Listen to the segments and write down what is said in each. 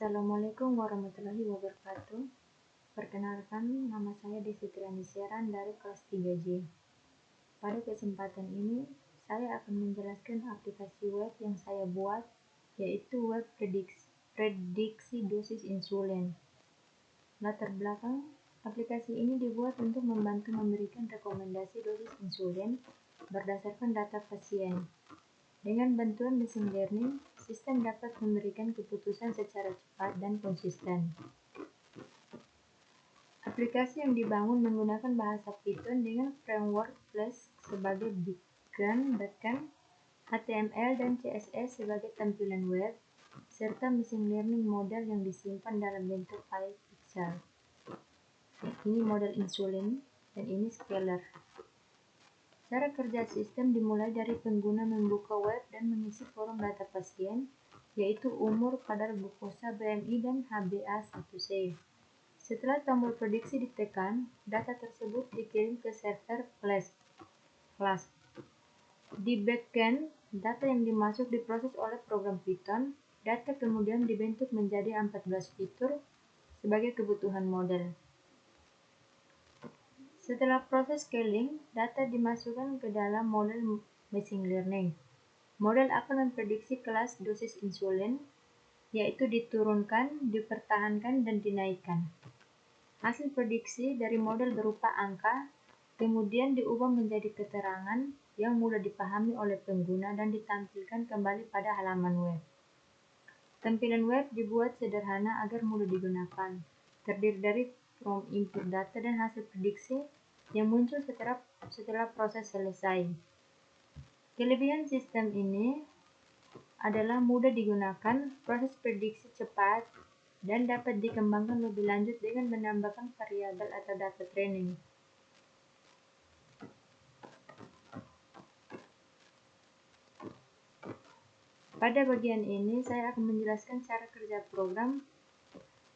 Assalamualaikum warahmatullahi wabarakatuh. Perkenalkan, nama saya Desi Triani Seran dari kelas 3J. Pada kesempatan ini, saya akan menjelaskan aplikasi web yang saya buat, yaitu web prediksi dosis insulin. Latar belakang, aplikasi ini dibuat untuk membantu memberikan rekomendasi dosis insulin berdasarkan data pasien. Dengan bantuan mesin learning, sistem dapat memberikan keputusan secara cepat dan konsisten. Aplikasi yang dibangun menggunakan bahasa Python dengan framework Flash sebagai backend, HTML dan CSS sebagai tampilan web, serta mesin learning model yang disimpan dalam bentuk file pixel. Ini model insulin dan ini scalar. Cara kerja sistem dimulai dari pengguna membuka web dan mengisi form data pasien, yaitu umur, kadar glukosa, BMI, dan HbA1c. Setelah tombol prediksi ditekan, data tersebut dikirim ke server Flash. Di backend, data yang dimasuk diproses oleh program Python. Data kemudian dibentuk menjadi 14 fitur sebagai kebutuhan model. Setelah proses scaling, data dimasukkan ke dalam model machine learning. Model akan memprediksi kelas dosis insulin, yaitu diturunkan, dipertahankan, dan dinaikkan. Hasil prediksi dari model berupa angka, kemudian diubah menjadi keterangan yang mudah dipahami oleh pengguna dan ditampilkan kembali pada halaman web. Tampilan web dibuat sederhana agar mudah digunakan, terdiri dari from input data dan hasil prediksi yang muncul setelah proses selesai. Kelebihan sistem ini adalah mudah digunakan, proses prediksi cepat, dan dapat dikembangkan lebih lanjut dengan menambahkan variabel atau data training. Pada bagian ini, saya akan menjelaskan cara kerja program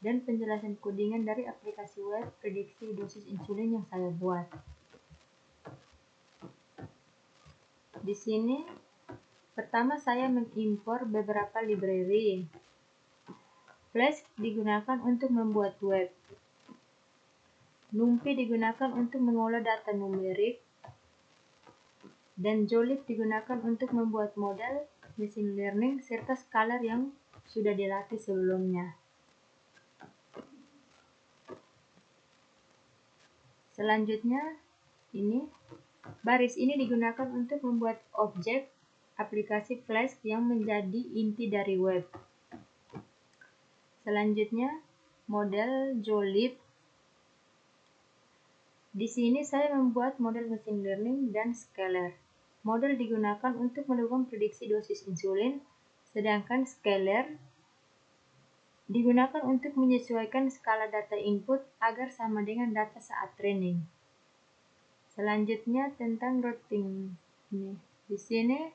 dan penjelasan codingan dari aplikasi web prediksi dosis insulin yang saya buat. Di sini, pertama saya mengimpor beberapa library. Flash digunakan untuk membuat web. NumPy digunakan untuk mengolah data numerik. Dan Jolib digunakan untuk membuat model, machine learning, serta scalar yang sudah dilatih sebelumnya. Selanjutnya, baris ini digunakan untuk membuat objek aplikasi Flash yang menjadi inti dari web. Selanjutnya, model Jolib. Di sini saya membuat model machine learning dan scalar. Model digunakan untuk melakukan prediksi dosis insulin, sedangkan scalar digunakan untuk menyesuaikan skala data input agar sama dengan data saat training. Selanjutnya tentang routing. Di sini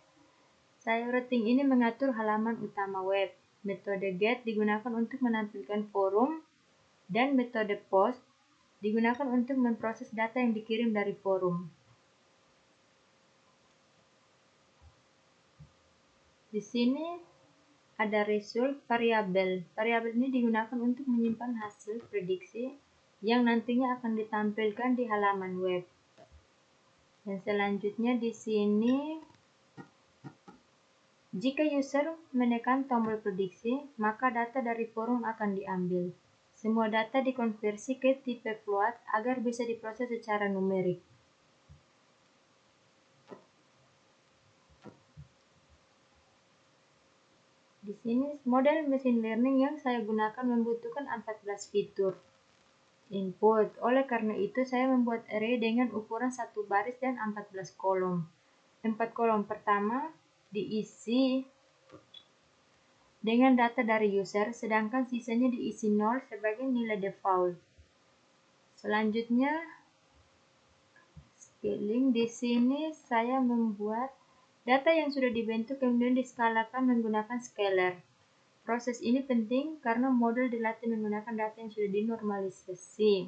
routing ini mengatur halaman utama web. Metode get digunakan untuk menampilkan forum dan metode post digunakan untuk memproses data yang dikirim dari forum. Di sini ada result variabel. Variabel ini digunakan untuk menyimpan hasil prediksi yang nantinya akan ditampilkan di halaman web. Dan selanjutnya di sini, jika user menekan tombol prediksi, maka data dari forum akan diambil. Semua data dikonversi ke tipe float agar bisa diproses secara numerik. Di sini model machine learning yang saya gunakan membutuhkan 14 fitur input. Oleh karena itu saya membuat array dengan ukuran 1 baris dan 14 kolom. 4 kolom pertama diisi dengan data dari user, sedangkan sisanya diisi 0 sebagai nilai default. Selanjutnya scaling. Di sini saya membuat data yang sudah dibentuk kemudian diskalakan menggunakan scalar. Proses ini penting karena model dilatih menggunakan data yang sudah dinormalisasi.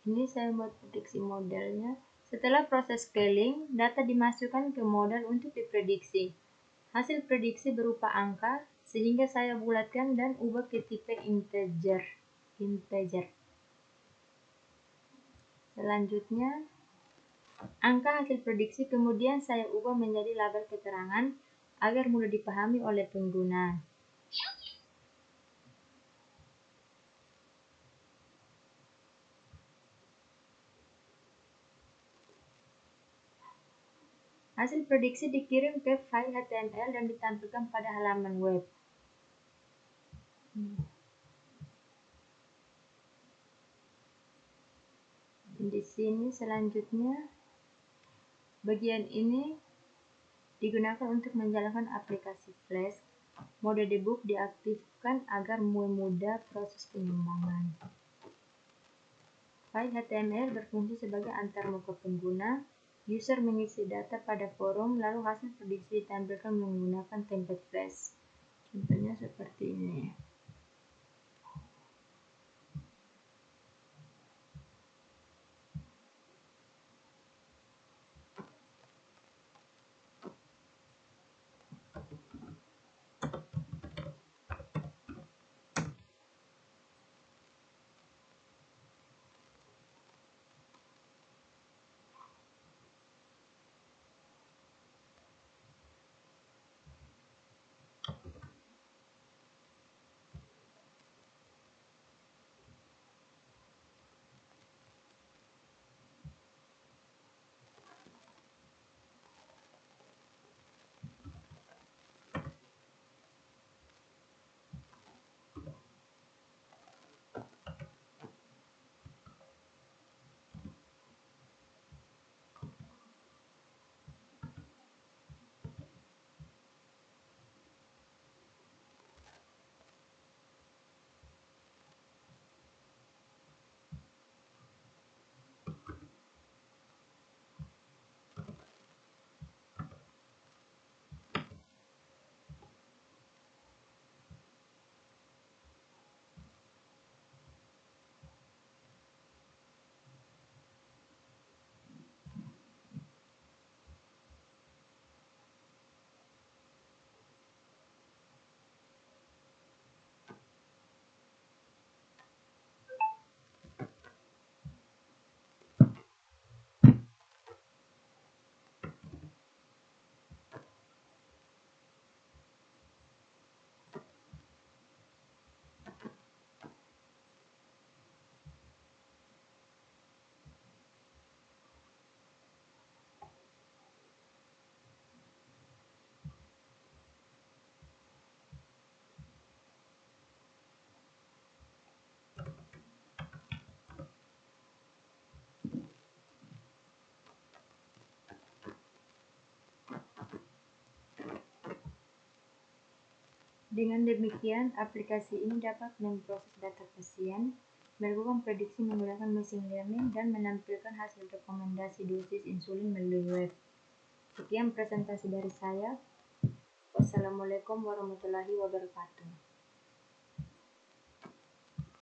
Ini saya buat prediksi modelnya. Setelah proses scaling, data dimasukkan ke model untuk diprediksi. Hasil prediksi berupa angka, sehingga saya bulatkan dan ubah ke tipe integer. Selanjutnya, angka hasil prediksi kemudian saya ubah menjadi label keterangan agar mudah dipahami oleh pengguna. Hasil prediksi dikirim ke file HTML dan ditampilkan pada halaman web. Di sini selanjutnya, bagian ini digunakan untuk menjalankan aplikasi Flash. Mode debug diaktifkan agar memudahkan proses pengembangan. File HTML berfungsi sebagai antarmuka pengguna. User mengisi data pada forum, lalu hasil prediksi ditampilkan menggunakan template Flash. Contohnya seperti ini. Dengan demikian, aplikasi ini dapat memproses data pasien, melakukan prediksi menggunakan machine learning, dan menampilkan hasil rekomendasi dosis insulin melalui web. Sekian presentasi dari saya. Wassalamualaikum warahmatullahi wabarakatuh.